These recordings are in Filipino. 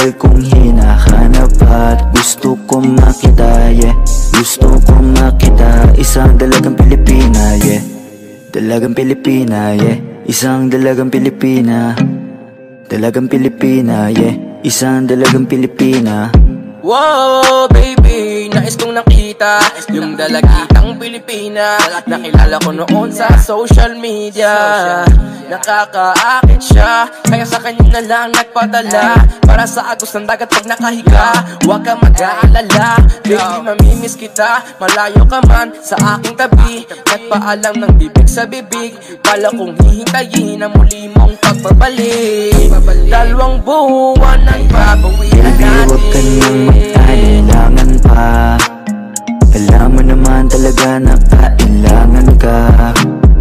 matagal kong hinahanap at gusto kong makita, yeah. Gusto kong makita isang dalagang Pilipina, yeah. Dalagang Pilipina, yeah. Isang dalagang Pilipina. Dalagang Pilipina, yeah. Isang dalagang Pilipina. Wow, baby, nais kong nakita yung dalagitang Pilipina. Nakilala ko noon sa social media. Nakakaakit siya, kaya sa kanya na lang nagpadala. Para sa agos ng dagat pag nakahiga, huwag ka mag-aalala. Baby, mamimiss kita, malayo ka man sa aking tabi. Nagpaalam ng bibig sa bibig, pala kong hihintayin ang muli mong pagbabalik. Dalawang buwan ang babawian natin. Baby, huwag ka nang mag-alinlangan pa. Alam mo naman talaga na kailangan ka.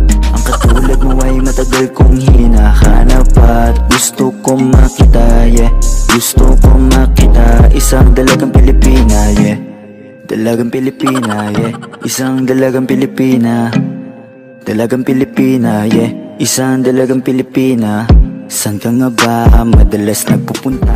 Ang katulad mo ay matagal kong hinahanap at gusto kong makita, yeah. Gusto kong makita isang dalagang Pilipina, yeah. Dalagang Pilipina, yeah. Isang dalagang Pilipina. Dalagang Pilipina, yeah. Isang dalagang Pilipina. Saan ka nga ba madalas nagpupunta?